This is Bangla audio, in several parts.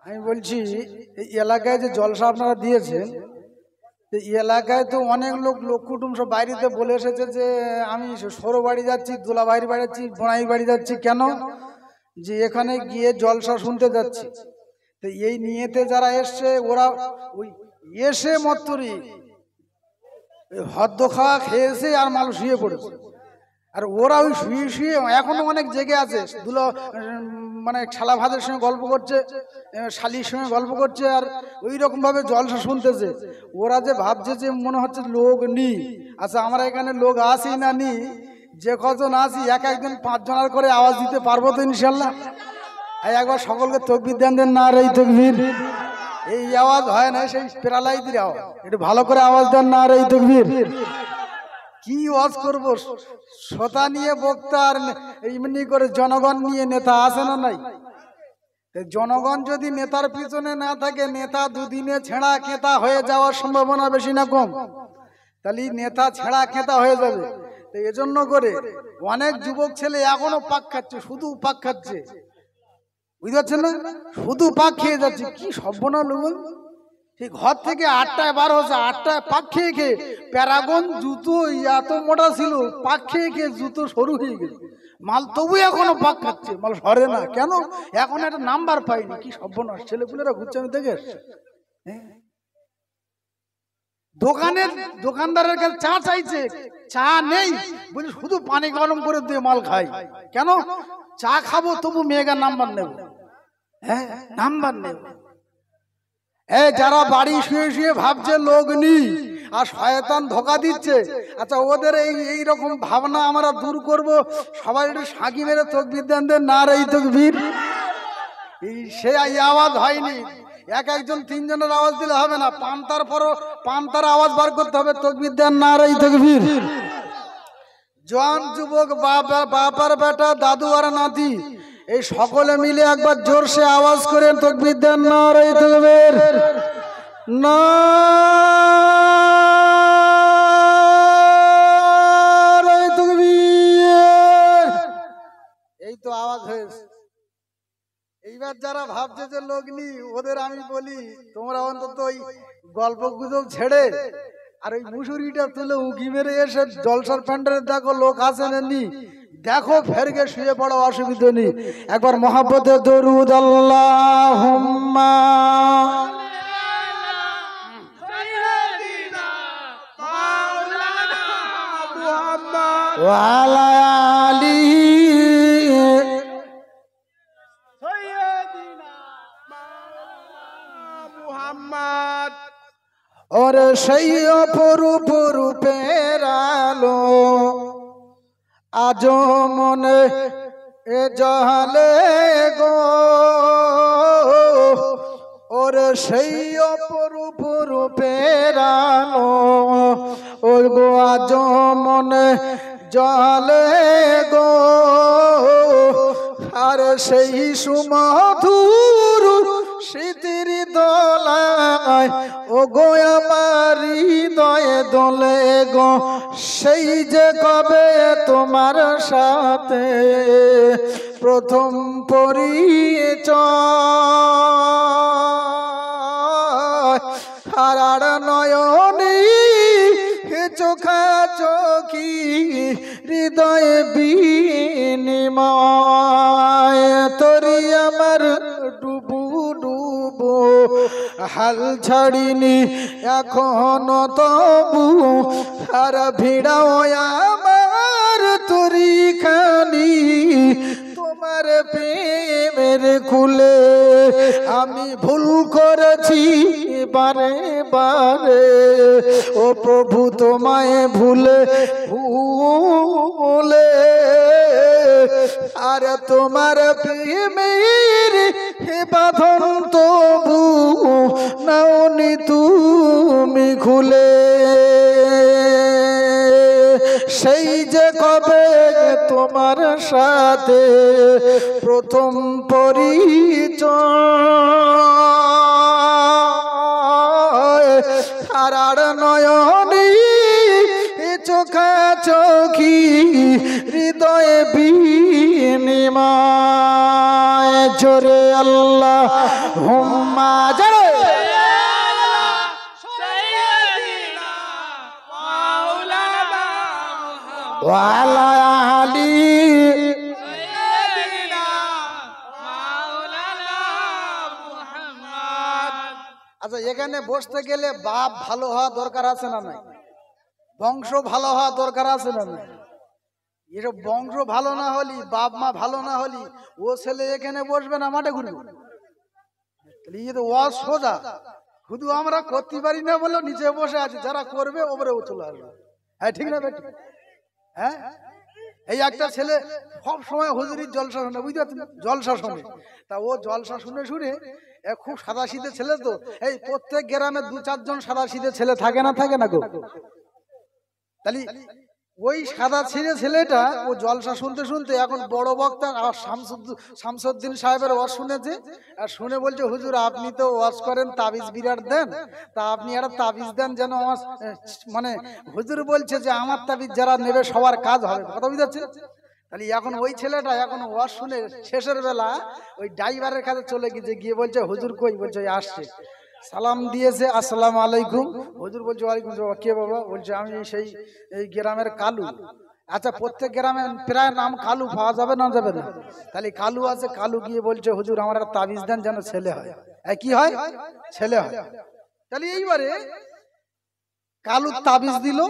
আমি বলছি এই এলাকায় যে জলসা আপনারা দিয়েছেন, এই এলাকায় তো অনেক লোক কুটুম সব বাইরেতে বলে এসেছে যে আমি সরো বাড়ি যাচ্ছি, দোলা বাড়ি যাচ্ছি, বোনাই বাড়ি যাচ্ছি, কেন যে এখানে গিয়ে জলসা শুনতে যাচ্ছি। তো এই নিয়েতে যারা এসছে ওরা ওই এসে মত্তরি হদ্দ খাওয়া খেয়েছে আর মানুষ শুয়ে পড়েছে, আর ওরা ওই শুয়ে শুয়ে এখনো অনেক জেগে আছে। দুলো মানে ছালা ভাতের সঙ্গে গল্প করছে, শালির সঙ্গে গল্প করছে, আর ওই রকম ভাবে জলসা শুনতেছে। ওরা যে ভাবছে যে মনে হচ্ছে লোক নি। আচ্ছা, আমরা এখানে লোক আসি না নি, যে কজন আসি এক একজন 5 জনের করে আওয়াজ দিতে পারবো তো ইনশাল্লাহ? একবার সকলকে তকবির দেন না রে তকবির। এই আওয়াজ হয় না, সেই প্যারালাইজের আওয়াজ। একটু ভালো করে আওয়াজ দেন না রে তকবির। কি ওয়াজ করব? শ্রোতা নিয়ে বক্তা আর এমনি করে জনগণ নিয়ে নেতা আছে না নাই? জনগণ যদি নেতার পিছনে না থাকে, নেতা দুদিনে ছেঁড়া খেতা হয়ে যাওয়ার সম্ভাবনা বেশি না কম? তাহলে নেতা ছেঁড়া খেতা হয়ে যাবে। তো এজন্য করে অনেক যুবক ছেলে এখনো পাক খাচ্ছে, শুধু পাক খাচ্ছে, বুঝতে পারছেন না? শুধু পাক খেয়ে যাচ্ছে। কি সর্বনাশ লোক! সেই ঘর থেকে 8টায় বার হচ্ছে, 8টায় পাক খেয়ে খেয়ে প্যারাগন জুতো এত মোটা ছিল, পাক খেয়ে খেয়ে জুতো সরু হয়ে গেছে মাল, তবু এখনো পাক খাচ্ছে, মাল সরে না। কেন? এখন একটা নাম্বার পাইনি। কি সর্বনাশ! ছেলেপুলেরা ঘুরছে, আমি দেখে দোকানদারের কাছে চা চাইছে, চা নেই, বলছি শুধু পানি গরম করে দিয়ে মাল খাই। কেন? চা খাবো তবু মেয়েগার নাম্বার নেব। হ্যাঁ, নাম্বার নেব। যারা বাড়ি শুয়ে শুয়ে ভাবছে লোক নি আর শয়তান ধোকা দিচ্ছে, আচ্ছা ওদের এই রকম ভাবনা আমরা দূর করব। সবাই একটু সাঁকি মেরে তকবির দেন না রে তকবির। সে আওয়াজ হয়নি, একজন 3 জনের আওয়াজ দিলে হবে না, পান্তার আওয়াজ বার করতে হবে। তকবির দেন না রে তকবির। জওয়ান যুবক, বাবার বেটা, দাদু আর নাতি, এই সকলে মিলে একবার জোরসে আওয়াজ করেন তকবির দেন না রে তকবির। না রে তকবির। এই তো আওয়াজ হয়েছে। এইবার যারা ভাবছে যে লোক নি, ওদের আমি বলি তোমরা অন্তত ওই গল্প গুজব ছেড়ে আর ওই মুসুরিটা তুলে উকি মেরে এসে জলসার প্যান্ডেলে দেখো লোক আছে না নি, দেখো ফেরগে শুয়ে পড়ো, অসুবিধা নেই। একবার মহাব্বতে দরুদ আল্লাহুম্মা ওয়া আলা আলিহি মুহাম্মদ। ওরে সেই অপরূপ রূপের আলো আজ মনে এ জহালে গো, ওরে সেই অপরূপ রূপের আলো ও গো আজ মনে জলে গো। আর সেই সুমধুর স্মৃতির দোলায় ও গো আমার হৃদয়ে দোলে গো। সেই যে কবে তোমার সাথে প্রথম পরিচয়, হারার নয়নে চোখা চোখি হৃদয়ে বিনিময়, তোরি আমার ডুবু ডুবু হাল ছাড়িনি এখনো তবু, আর ভিড়াও আমার তোরি খানি তোমার প্রেমের কুলে। আমি ভুল করেছি বারে বারে ও প্রভু তোমায় ভুলে ভুলে, আর তোমার প্রেমের বাঁধন তবু নাওনি তুমি খুলে। সেই যে কবে তোমার সাথে প্রথম পরিচয়, হারার নয়নে চোখা চোখি হৃদয়ে বিনিময়। জোরে আল্লাহুম্মা আল্লাহুম্মা জারে ওয়া আলা আলি। আচ্ছা, এখানে বসতে গেলে বাপ ভালো হওয়া দরকার আছে না নাই? বংশ ভালো হওয়া দরকার আছে না নাই? এসব বংশ ভালো না হলি, বাপ মা ভালো না হলি, ও ছেলে এখানে বসবে না, মাঠে ঘুরবে। ওয়াজ সোজা, শুধু আমরা করতে পারি না বলে নিচে বসে আছি, যারা করবে ওপরে চলে আসবে। হ্যাঁ, ঠিক না বেটি? হ্যাঁ, এই একটা ছেলে সব সময় হুজুরির জলসা শুনে, বুঝতে পারছেন, জলসা শুনে। তা ও জলসা শুনে শুনে খুব সাদা সিধে ছেলে তো, এই প্রত্যেক গ্রামে 2-4 জন সাদা সিধে ছেলে থাকে না, থাকে না গো? তাহলে ওই সাদা ছিঁড়ে ছেলেটা ও জলসা শুনতে শুনতে এখন বড় বক্তা শামসুদ্দিন সাহেবের ওয়াজ শুনেছে, আর শুনে বলছে, হুজুর আপনি তো ওয়াজ করেন, তাবিজ বিরাট দেন, তা আপনি একটা তাবিজ দেন যেন মানে হুজুর বলছে যে আমার তাবিজ যারা নেবে সবার কাজ হবে, কথা বুঝাচ্ছে। তাহলে এখন ওই ছেলেটা এখন ওয়াজ শুনে শেষের বেলা ওই ড্রাইভারের কাছে চলে গিয়েছে, গিয়ে বলছে, হুজুর কই? বলছে আসছে। সালাম দিয়েছে, আসসালামু আলাইকুম। হুজুর বলছে, ওয়ালাইকুম আসসালাম। কে বাবা? বলছে আমি এই গ্রামের কালু। আচ্ছা, প্রত্যেক গ্রামে প্রায় নাম কালু পাওয়া যাবে না, যাবে না? তাহলে কালু আছে, কালু গিয়ে বলছে, হুজুর আমার একটা তাবিজ দেন যেন ছেলে হয়। কি হয়? ছেলে হয়। তাহলে এইবারে কালু তাবিজ দিল,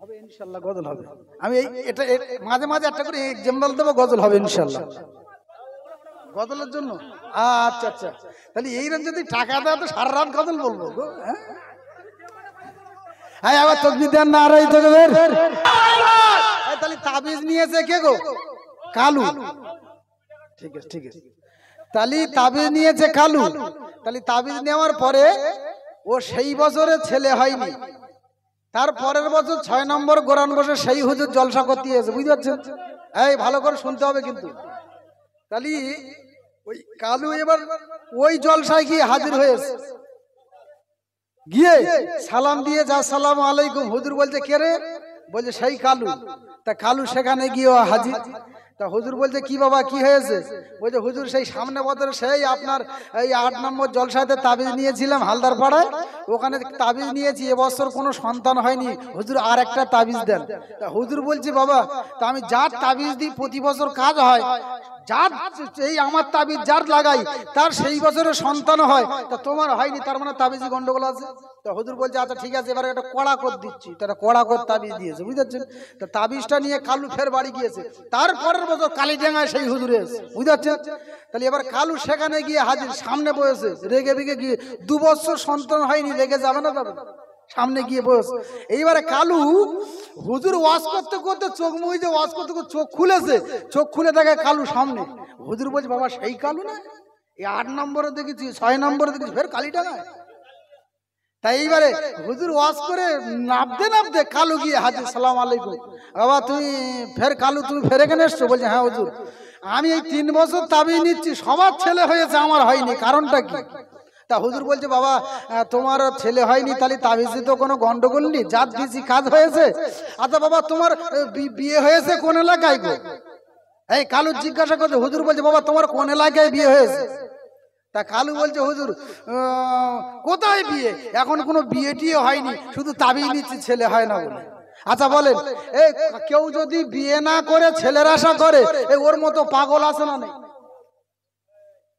হবে ইনশাআল্লাহ, গজল হবে। আমি এটা মাঝে মাঝে একটা করে এক্সাম্পল দেবো, গজল হবে ইনশাআল্লাহ, গজলের জন্য। আচ্ছা আচ্ছা, তাহলে এই রাত যদি টাকা দেয় তো সারা রাত গজল বলবো গো। হ্যাঁ, আবার তাকবীর দেন, নারায়ে তাকবীর। তাহলে তাবিজ নিয়েছে কে গো? কালু। ঠিক আছে, ঠিক আছে। তাহলে তাবিজ নিয়েছে কালু। তাহলে তাবিজ নেওয়ার পরে ও সেই বছরে ছেলে হয়নি, তার পরের বছর 6 নম্বর গোরান বসে সেই হুজুর জলসা করতে এসে, বুঝতে পারছেন? এই ভালো করে শুনতে হবে কিন্তু। তাহলে ওই কালু এবার ওই জলসায় গিয়ে হাজির হয়েছে, গিয়ে সালাম দিয়ে, যা আসসালামু আলাইকুম। হুজুর বলছে, কে রে? বলছে সেই কালু। তা কালু সেখানে গিয়ে হাজির। তা হুজুর বলছে, কি বাবা, কি হয়েছে? বলছে, হুজুর সেই সামনে বছর সেই আপনার এই 8 নম্বর জলসাতে তাবিজ নিয়েছিলাম হালদার পাড়ায়, ওখানে তাবিজ নিয়েছি, এবছর কোনো সন্তান হয়নি, হুজুর আর একটা তাবিজ দেন। তা হুজুর বলছে, বাবা তা আমি যার তাবিজ দিই প্রতি বছর কাজ হয়, যার এই আমার তাবিজ যার লাগাই তার সেই বছরে সন্তান হয়, তা তোমার হয়নি, তার মানে তাবিজে গন্ডগোল আছে। তা হুজুর বলছে, আচ্ছা ঠিক আছে, এবারে একটা কড়া কর দিচ্ছি। তারা কড়া কর তাবিজ দিয়েছে, বুঝতে। তা তাবিজটা নিয়ে কালু ফের বাড়ি গিয়েছে, তারপরের বছর কালীডাঙ্গায় সেই হুজুর এসে, বুঝতে। তাহলে এবার কালু সেখানে গিয়ে হাজির, সামনে বসেছে, রেগে বেগে গিয়ে 2 বছর সন্তান হয়নি, রেগে যাবে না? যাবে। সামনে গিয়ে বসে এইবারে কালু হুজুর ওয়াজ করতে করতে চোখ মুইতে ওয়াজ করতে করতে চোখ খুলেছে, চোখ খুলে দেখে কালু সামনে। হুজুর বলছে, বাবা সেই কালু না? এই 8 নম্বরে দেখেছি, 6 নম্বরে দেখেছি, ফের কালীডাঙ্গায়। তাই এইবারে হুজুর ওয়াজ করে নাবতে নাবতে কালু গিয়ে হাজির, সালাম আলাইকুম। বাবা তুমি ফের কালু, তুমি ফের এখানে এসছো? বলছে, হ্যাঁ হুজুর, আমি এই 3 বছর তাবিজ নিচ্ছি, সবার ছেলে হয়েছে, আমার হয়নি, কারণটা কি? তা হুজুর বলছে, বাবা তোমার ছেলে হয়নি, তাহলে তাবিজে তো কোনো গন্ডগোল নেই, জাত দিছি কাজ হয়েছে। আচ্ছা বাবা তোমার বিয়ে হয়েছে কোন এলাকায় গো? এই কালু জিজ্ঞাসা করছে। হুজুর বলছে, বাবা তোমার কোন এলাকায় বিয়ে হয়েছে? তা কালু বলছে, হুজুর কোথায় বিয়ে, এখন কোনো বিয়ে টিয়ে হয়নি, শুধু তাবিজ নিচ্ছি, ছেলে হয় না বলে। আচ্ছা বলেন, এই কেউ যদি বিয়ে না করে ছেলের আশা করে, ওর মতো পাগল আছে না নেই?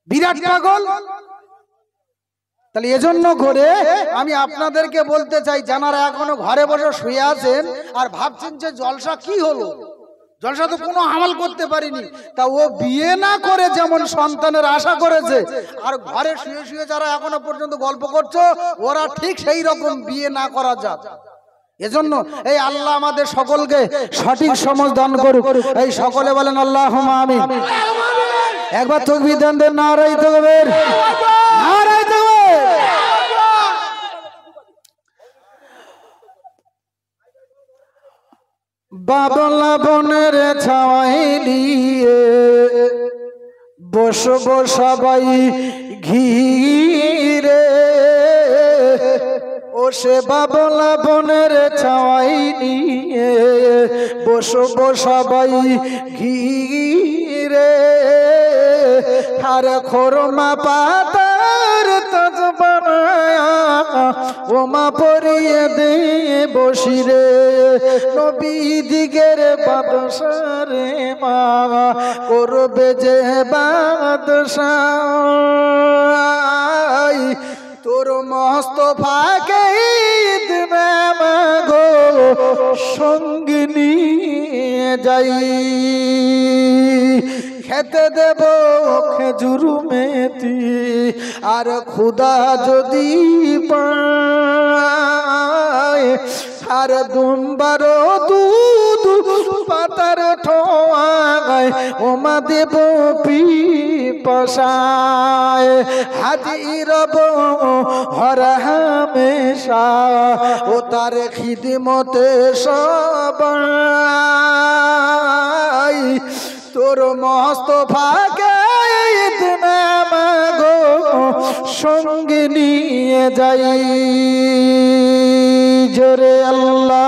বিরাট পাগল। তাহলে এজন্য করে আমি আপনাদেরকে বলতে চাই, যারা এখনো ঘরে বসে শুয়ে আছেন আর ভাবছেন যে জলসা কি হলো, জলসা তো কোনো আমল করতে পারিনি, তা ও বিয়ে না করে যেমন সন্তানের আশা করেছে, আর ঘরে শুয়ে শুয়ে যারা এখনো পর্যন্ত গল্প করছো, ওরা ঠিক সেই রকম বিয়ে না করা যাক। এজন্য এই আল্লাহ আমাদের সকলকে সঠিক সমঝ দান করুক। এই সকলে বলেন আল্লাহুম্মা আমিন। একবার তাকবীর দেন, নারায়ে তাকবীর, নারায়ে তাকবীর। বাবলা বনের ছাওয়াই নিয়ে বসবো সবাই ঘিরে, ও সে বাবলা বনের ছাওয়াই নিয়ে বসবো সবাই ঘিরে। আর খোরমা পাতার তাজ বানায়া ও মা পরিয়ে দে বসিরে নবী দিগের বাদশারে মা করবে যে বাদশাহ তোর মোস্তফাকে দিবে গো সঙ্গে নিয়ে যাই খেতে দেব খেজুর মেথি আর খুদা যদি পায় আর দুম্বার দুধ পাতার ঠোয়ায় ওমা দেব পিপাসায় হাজিরব হর হামেশা ও তার খিদমতে সবাই তোর মোস্তফাকে গো সঙ্গে নিয়ে যাই জোরে আল্লাহ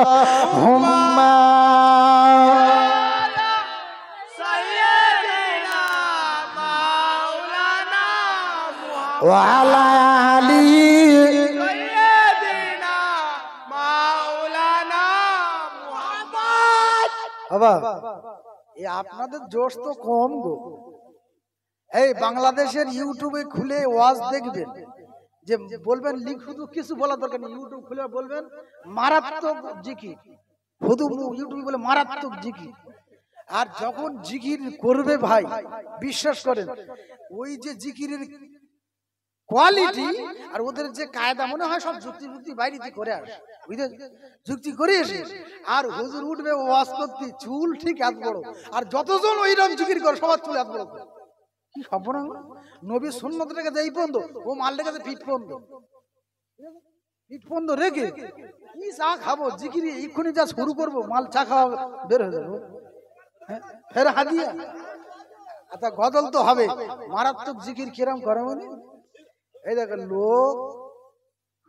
হুম্মা ওয়ালা আলী বাবা এই আপনাদের জোশ তো কম গো এই বাংলাদেশের ইউটিউবে খুলে ওয়াজ দেখবেন যে বলবেন লিখ শুধু কিছু বলা দরকার নেই ইউটিউব খুলে বলবেন মারাত্মক জিকির শুধু ইউটিউবে বলে মারাত্মক জিকির আর যখন জিকির করবে ভাই বিশ্বাস করেন ওই যে জিকিরের কোয়ালিটি আর ওদের যে কায়দা মনে হয় সব যুক্তি যুক্তি বাইরে করে আসে বুঝতে যুক্তি করে এসে আর হুজুর উঠবে ওয়াজ করতে চুল ঠিক এত বড় আর যতজন ওইরকম জিকির করে সবার চুল এত বড় কি সম্পূর্ণ নবী সুন্নত রেখে এই পর্যন্ত ও মাল রেখেছে পিঠ পর্যন্ত রেখে কি চা খাবো জিকির এক্ষুনি যা শুরু করবো মাল চা খাওয়া বের হয়ে যাবো ফের হাদিয়া আচ্ছা গদল তো হবে মারাত্মক জিকির কিরম করে মানে এই দেখেন লোক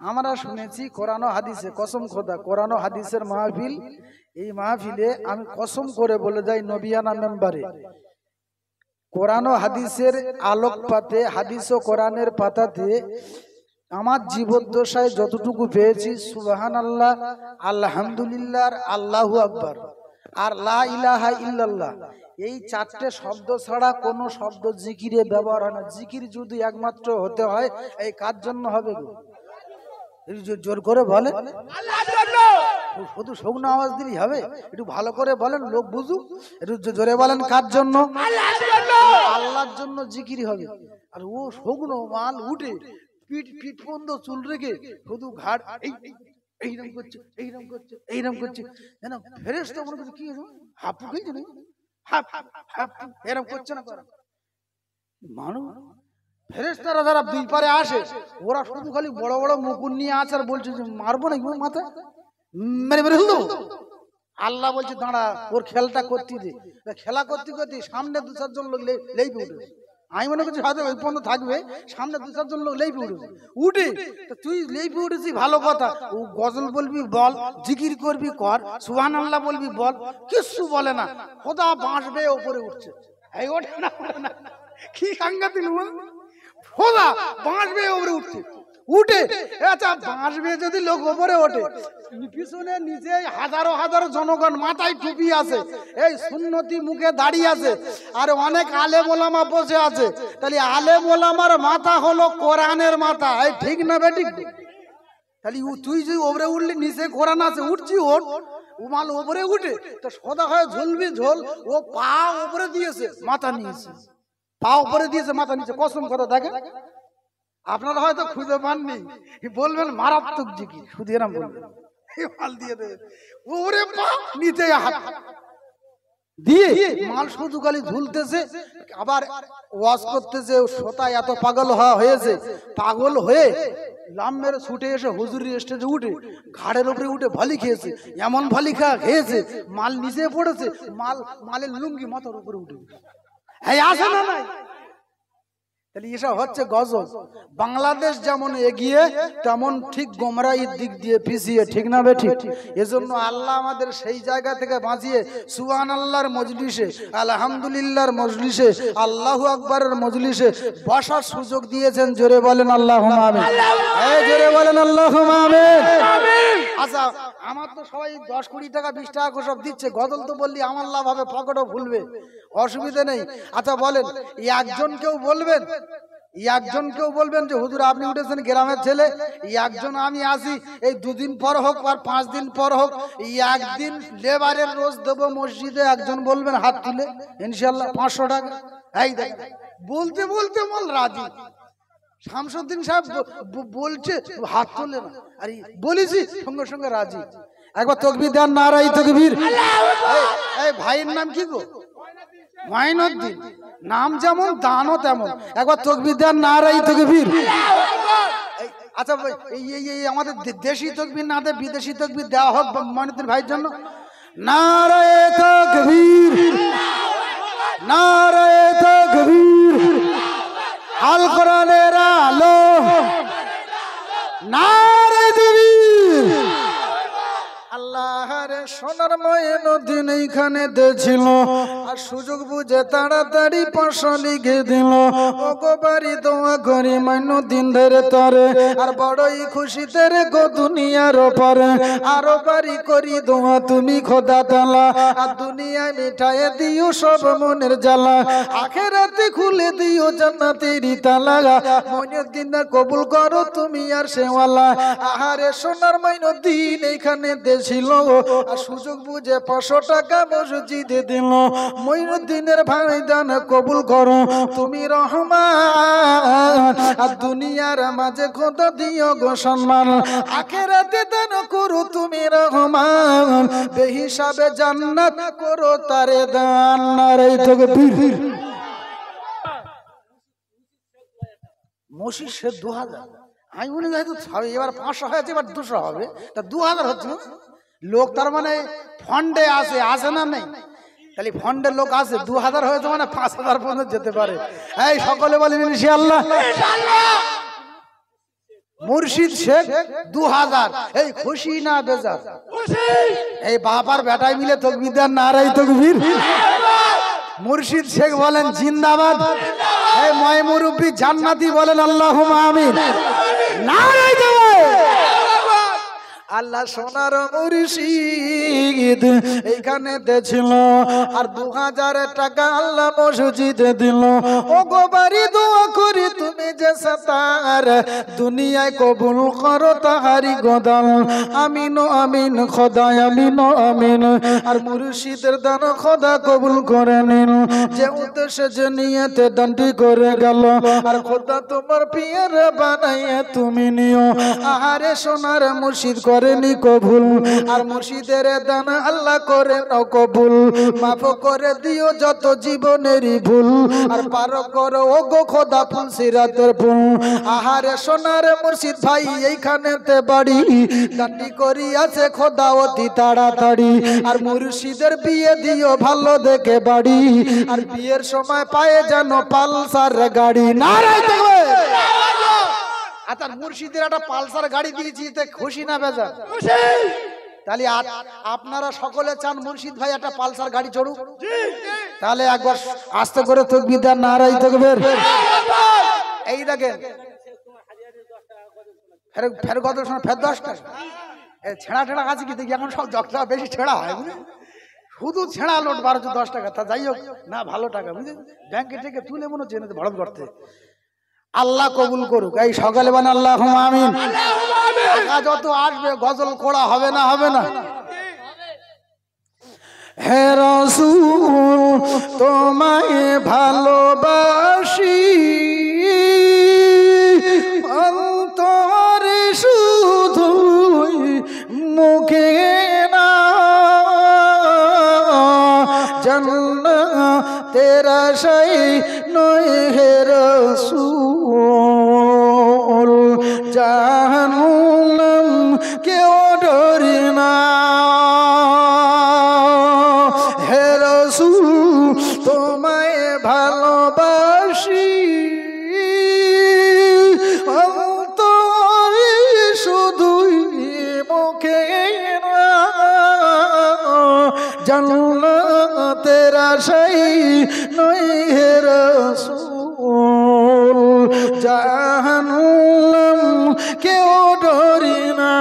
আমরা শুনেছি কোরআন ও হাদিসে কসম খোদা কোরআন ও হাদিসের মাহফিল এই মাহফিলে আমি কসম করে বলে যাই নবিয়ানা মেম্বারে কোরআন ও হাদিসের আলোকপাতে হাদিস ও কোরআনের পাতাতে আমার জীবদ্দশায় যতটুকু পেয়েছি সুবহানাল্লাহ আলহামদুলিল্লাহ আল্লাহু আকবার আর লা ইলাহা ইল্লাল্লাহ এই চারটে শব্দ ছাড়া কোনো শব্দ জিকিরে ব্যবহার হয় না জিকির যদি একমাত্র হতে হয় এই কার জন্য হবে গো জোর করে বলে শুধু শুকনো আওয়াজ দিলেই হবে একটু ভালো করে বলেন লোক বুঝুক একটু জোরে বলেন কার জন্য আল্লাহর জন্য জিকির হবে আর ও শুকনো মাল উঠে পিঠ পিঠ পর্যন্ত চুল রেখে শুধু ঘাড় এইরকম করছে এইরকম করছে এইরকম করছে জানো ফেরেশতা মনে করছে কি হাপু খেয়েছে না হাপ হাপ এরকম করছে না মানুষ ফেরেশতারা যারা দুই পারে আসে ওরা শুধু খালি বড় বড় মুকুট নিয়ে আছে আর বলছে যে মারবো নাকি মাথা মেরে মেরে হলো আল্লাহ বলছে দাঁড়া ওর খেলটা করতে দে খেলা করতে করতে সামনে দু চারজন লোক লেপে উঠেছে আমি মনে করছি হয়তো ওই পর্যন্ত থাকবে সামনে দু চারজন লোক লেপে উঠেছে উঠে তুই লেপে উঠেছি ভালো কথা ও গজল বলবি বল জিকির করবি কর সুবহানাল্লাহ বলবি বল কিচ্ছু বলে না খোদা বাঁশবে ওপরে উঠছে এই ওঠে না কি সাংঘাতিক খোদা বাঁশবে ওপরে উঠছে উঠে আচ্ছা বাঁশবে যদি লোক ওপরে ওঠে পিছনে নিচে হাজারো হাজারো জনগণ মাথায় টুপি আছে এই সুন্নতি মুখে দাঁড়িয়ে আছে আর অনেক আলেম ওলামা বসে আছে তাহলে আলেম ওলামার মাথা হলো কোরআনের মাথা এই ঠিক না বেঠিক তাহলে তুই যদি ওপরে উঠলি নিচে কোরআন আছে উঠছি ওর ও মাল ওপরে উঠে তো সদা হয় ঝুলবি ঝোল ও পা ওপরে দিয়েছে মাথা নিয়েছে পা উপরে দিয়েছে মাথা নিচে কসম কথা দেখেন আপনারা হয়তো খুঁজে পাননি বলবেন মারাত্মক জিকির শুধু এরকম বলবেন মাল দিয়ে দেবে ওরে পা নিচে হাত দিয়ে মাল শুধু খালি ঝুলতেছে আবার ওয়াজ করতেছে শ্রোতা এত পাগল হয়েছে পাগল হয়ে লাম মেরে ছুটে এসে হুজুরের স্টেজে উঠে ঘাড়ের উপরে উঠে ভালি খেয়েছে এমন ভালি খেয়েছে মাল নিচে পড়েছে মালের লুঙ্গি মাথার উপরে উঠে এই আসে না নাই তাহলে এসব হচ্ছে গজব। বাংলাদেশ যেমন এগিয়ে তেমন ঠিক গোমরাহির দিক দিয়ে পিছিয়ে, ঠিক না বেঠিক? এজন্য আল্লাহ আমাদের সেই জায়গা থেকে বাঁচিয়ে সুবহানাল্লাহর মজলিসে, আলহামদুলিল্লাহর মজলিসে, আল্লাহু আকবারের মজলিসে বসার সুযোগ দিয়েছেন। জোরে বলেন আল্লাহুম্মা আমিন। এই জোরে বলেন আল্লাহুম্মা আমিন। আচ্ছা, আমার তো সবাই 10-20 টাকা 20 টাকা করে সব দিচ্ছে, গজল তো বললি আমার লাভ হবে, পকেটও ভুলবে, অসুবিধা নেই। আচ্ছা বলেন, একজনকেও বলবেন যে হুজুর আপনি উঠেছেন গ্রামের ছেলে, একজন আমি আসি, এই 2 দিন পর হোক আর 5 দিন পর হোক, একদিন লেবারের রোজ দেবো মসজিদে, একজন বলবেন হাত তুলে ইনশাআল্লাহ 500 টাকা। এই দেখ, বলতে বলতে মল রাজি। শামসুদ্দিন সাহেব বলছে হাত তোলে না, আর বলেছি সঙ্গে সঙ্গে রাজি। একবার তাকবীর দেন, নারায়ে তাকবীর। এই ভাইয়ের নাম কি গো? মাইনুদ্দিন। নাম যেমন দানও তেমন। একবার তাকবীর দেন, নারায়ে তাকবীর। আচ্ছা এই আমাদের দেশি তাকবীর না দেয় বিদেশি তাকবীর দেওয়া হোক মাইনুদ্দিন ভাইয়ের জন্য। নারায়ে তাকবীর, নারায়ে তাকবীর। আল কোরআনের আলো, নারায়ে তাকবীর। আল্লাহর সোনার মঈনুদ্দিন এইখানে ছিল, আর সুযোগ বুঝে তাড়াতাড়ি 500 লিখে দিল। ও গো বাড়ি দোয়া করি মঈনুদ্দিন ধরে তরে, আর বড়ই খুশিতে রে গো দুনিয়ার ওপারে। আরো বাড়ি করি দোয়া তুমি খোদা তাআলা, আর দুনিয়ায় মিটায়ে দিও সব মনের জ্বালা, আখিরাতে খুলে দিও জান্নাতের তালা। মঈনুদ্দিন কবুল করো তুমি আর সেওয়ালা। আহারে সোনার মঈনুদ্দিন এইখানে ছিল, আর সুযোগ বুঝে 500 টাকা মসজিদে দিল। মঈনুদ্দিনের ভাই দান কবুল করো তুমি রহমান, আর দুনিয়ার মাঝে খোদা দিও গো সম্মান, আখিরাতে দান করো তুমি রহমান, বেহিসাবে জান্নাত করো তারে দান। নারায়ে তাকবীর। মসজিদ সে 2000, আমি মনে হয় এবার 500 হয়েছে, এবার 200 হবে, তা 2000 হচ্ছে না। লোক তার মানে ফন্ডে আসে না নেই, তাহলে ফন্ডের লোক আসে, 2000 হয়েছে মানে 5000 পর্যন্ত যেতে পারে। এই সকলে বলেন ইনশাআল্লাহ। মুর্শিদ শেখ 2000, এই খুশি না বেজার? এই বাবার বেটাই মিলে তাকবীর দেন, নারায়ে তাকবীর। মুর্শিদ শেখ বলেন জিন্দাবাদ। এই ময় মুরব্বি জান্নাতি বলেন আল্লাহুম্মা আমিন। নারায়ে তাকবীর। আল্লাহ সোনার মুর্শিদ এইখানে ছিল, আর 2000 টাকা আল্লাহ মসজিদে দিল। ও গো বাড়ি দোয়া করি তুমি যে সাতার, দুনিয়ায় কবুল করো তাহারি গোদান। আমিন আমিন খোদা, আমিন আমিন। আর মুর্শিদের দান খোদা কবুল করে নিন, যে উদ্দেশ্যে যে নিয়তে দানটি করে গেল, আর খোদা তোমার পিয়ার বানাইয়া তুমি নিও। আহারে সোনার মুর্শিদ করেনি কবুল, আর মুর্শিদের দান আল্লাহ করে নাও কবুল। মাফ করে দিও যত জীবনেরই ভুল, আর পার করো ও গো খোদা ফুল সিরাতের ফুল। আহারে সোনার মুর্শিদ ভাই এইখানেতে বাড়ি, দানটি করি আছে খোদা অতি তাড়াতাড়ি। আর মুর্শিদের বিয়ে দিও ভালো দেখে বাড়ি, আর বিয়ের সময় পায়ে যেন পালসার গাড়ি। নারায়ে তাকবীর। আচ্ছা মুর্শিদের একটা পালসার গাড়ি দিয়েছি, খুশি না বেজার? তাহলে আপনারা সকলে চান মুর্শিদ ভাই একটা পালসার গাড়ি চড়ুক? তাহলে একবার আস্তে করে তাকবীর দেন, নারায়ে তাকবীর। এই দেখেন ফের কত সময় ফের 10 টাকা ছেঁড়া টেড়া আছে কি দেখি, এখন সব 10 টাকা বেশি ছেঁড়া হয়, বুঝলেন? শুধু ছেঁড়া লোট 12-10 টাকা। তা যাই হোক না, ভালো টাকা, বুঝলেন? ব্যাংকে থেকে তুলে মনে হচ্ছে এনে ভাড়া করতে। আল্লাহ কবুল করুক। এই সকালে বান আল্লাহুম্মা আমিন। টাকা যত আসবে গজল কোড়া হবে না? হবে না? হে রাসূল তোমায় ভালোবাসি, অন্তরে শুধুই মুখে না, জান্নাতের আশায় নয় হে রাসূল, জাহান্নাম কেউ ডরে না। হে রাসূল তোমায় ভালোবাসি, আশাই নই হে রাসূল জাহান্নাম কেউ ডরি না।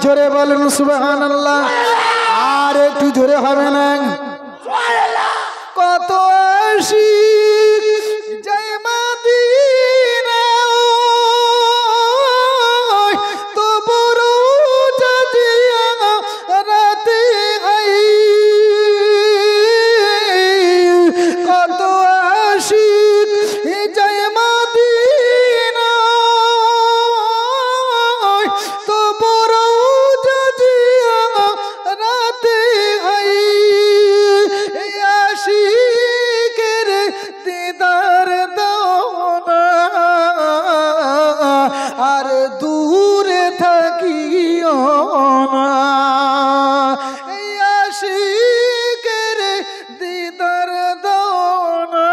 জোরে বলেন সুবহানাল্লাহ। আর একটু জোরে হবে না? কত আশিক যায় মদিনা তো বড় জাজিয়া রাতে আই। কত আশিক যায় মদিনা তো বড় জাজিয়া রাতে আই। আশিকের দিদার দাও না আর দূরে থাকিও না। এই আশিকের দিদার দাও না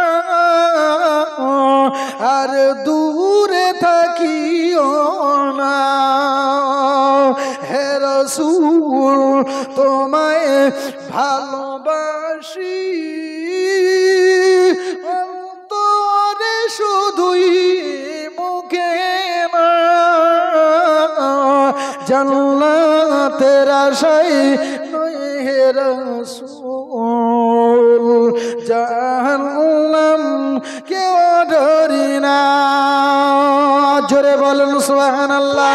আর দূরে থাকিও না। হে রাসূল তোমায় ভালোবাসি অন্তরে শুধুই মুখে না। জান্নাতের আশায় নয় হে রাসূল জাহান্নাম কেউ ডরি না। জোরে বলেন সুবহানাল্লাহ।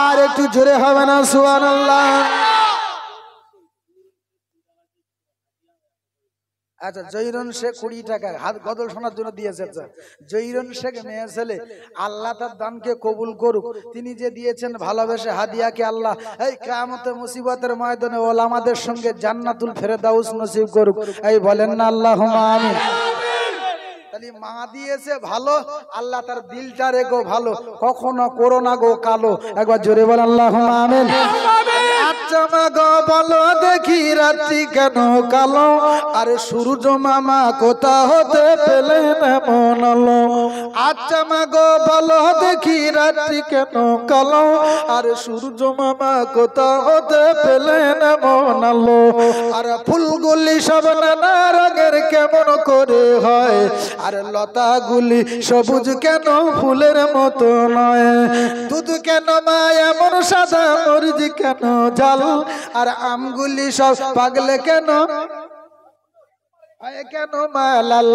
আর একটু জোরে হবে না সুবহানাল্লাহ? আচ্ছা জয়রন শেখ 20 টাকা হাত গজল শোনার জন্য দিয়েছে। আচ্ছা জয়রন শেখ মেয়ে ছেলে, আল্লাহ তার দানকে কবুল করুক। তিনি যে দিয়েছেন ভালোবেসে হাদিয়াকে আল্লাহ এই কিয়ামতের মুসিবতের ময়দানে ওলামাদের সঙ্গে জান্নাতুল ফেরদাউস নসিব করুক। এই বলেন না আল্লাহুম্মা আমিন। তাহলে মা দিয়েছে ভালো, আল্লাহ তার দিলটা রেখো ভালো, কখনো করো না গো কালো। একবার জোরে বল আল্লাহুম্মা আমিন। আচ্ছা মা গো বলো দেখি রাত্রি কেন কালো, আর সূর্য মামা কোথা হতে পেলেন এমন আলো। আচ্ছা মা গো বলো দেখি রাত্রি কেন কালো, আর সূর্য মামা কোথা হতে পেলেন এমন আলো। আর ফুলগুলি সব নানা রঙের কেমন করে হয়, আর লতাগুলি সবুজ কেন ফুলের মতো নয়। দুধ কেন মা এমন সাদা, মরিচ কেন জাল, আর আমগুলি সব পাগলে কেন কেন মা লাল।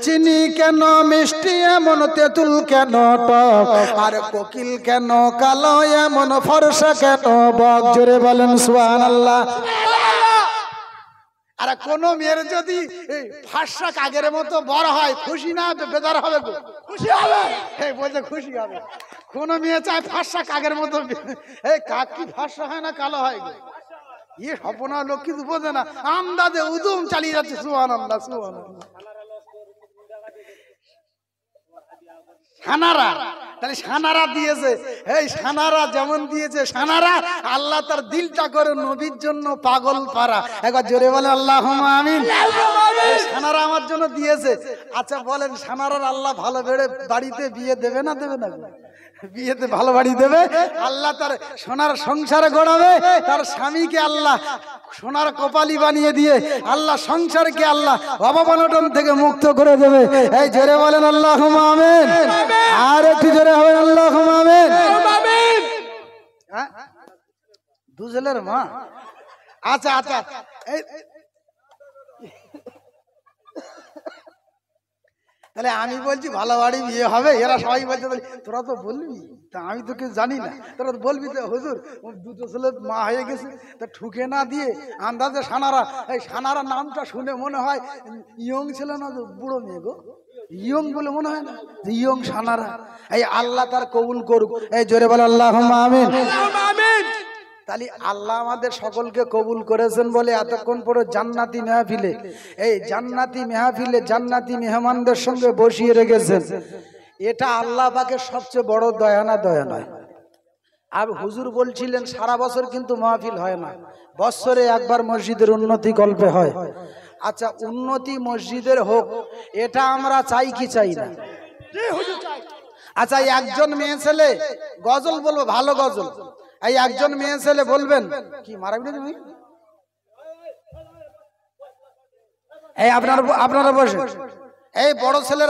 চিনি কেন মিষ্টি এমন, তেঁতুল কেন টক, আর কোকিল কেন কালো এমন, ফর্সা কেন বক। জোরে বলেন সুবহানাল্লাহ। আর কোন মেয়ের যদি ফাঁসা কাগের মতো বড় হয়, খুশি না বেজার হবে? খুশি হবে। বলছে খুশি হবে। কোন মেয়ে চায় ফাঁসা কাগের মতো। এই কাক কি ফাঁসা হয় না কালো হয়? ইয়ে স্বপ্না লোক কিন্তু বোঝে না, আন্দাজে উদুম চালিয়ে যাচ্ছে। সুবহানাল্লাহ সুবহানাল্লাহ। সানারা, তাহলে সানারা দিয়েছে। এই সানারা যেমন দিয়েছে, সানারা আল্লাহ তার দিলটা করে নবীর জন্য পাগল পারা। একবার জোরে বলে আল্লাহুম্মা আমিন। সানারা আমার জন্য দিয়েছে। আচ্ছা বলেন সানারার আল্লাহ ভালো বেড়ে বাড়িতে বিয়ে দেবে না দেবে না? বিয়েতে ভালো বাড়ি দেবে। আল্লাহ তার সোনার সংসারে গড়াবে, তার স্বামীকে আল্লাহ সোনার কপালি বানিয়ে দিয়ে আল্লাহ সংসারকে আল্লাহ অভাব-অনটন থেকে মুক্ত করে দেবে। এই জোরে বলেন আল্লাহুম্মা আমিন। আর একটু জোরে হবে আল্লাহুম্মা আমিন। দু ছেলের মা। আচ্ছা আচ্ছা তাহলে আমি বলছি ভালো বাড়ি বিয়ে হবে, এরা সবাই বলছে তোরা তো বলবি, তা আমি তো কিছু জানি না, তোরা তো বলবি তো হুজুর দুটো ছেলে মা হয়ে গেছে, তা ঠুকে না দিয়ে আন্দাজে সানারা। এই সানারা নামটা শুনে মনে হয় ইয়ং ছিল না, বুড়ো মেয়ে গো, ইয়ং বলে মনে হয় না, ইয়ং সানারা। এই আল্লাহ তার কবুল করুক। এই জোরে বলে আল্লাহুম্মা আমিন। তাহলে আল্লাহ আমাদের সকলকে কবুল করেছেন বলে এতক্ষণ পরে জান্নাতি মেহফিলে, এই জান্নাতি মেহফিলে জান্নাতি মেহমানদের সঙ্গে বসিয়ে রেখেছেন। এটা আল্লাহ পাকের সবচেয়ে বড় দয়া না দয়া নয়? আর হুজুর বলছিলেন সারা বছর কিন্তু মাহফিল হয় না, বছরে একবার মসজিদের উন্নতি গল্পে হয়। আচ্ছা উন্নতি মসজিদের হোক, এটা আমরা চাই কি চাই না? আচ্ছা একজন মেয়ে ছেলে গজল বলবো, ভালো গজল, এই একজন মেয়ে ছেলে বলবেন কি মারাবি না তুমি? এই আপনারা বসে, এই বড় ছেলেরা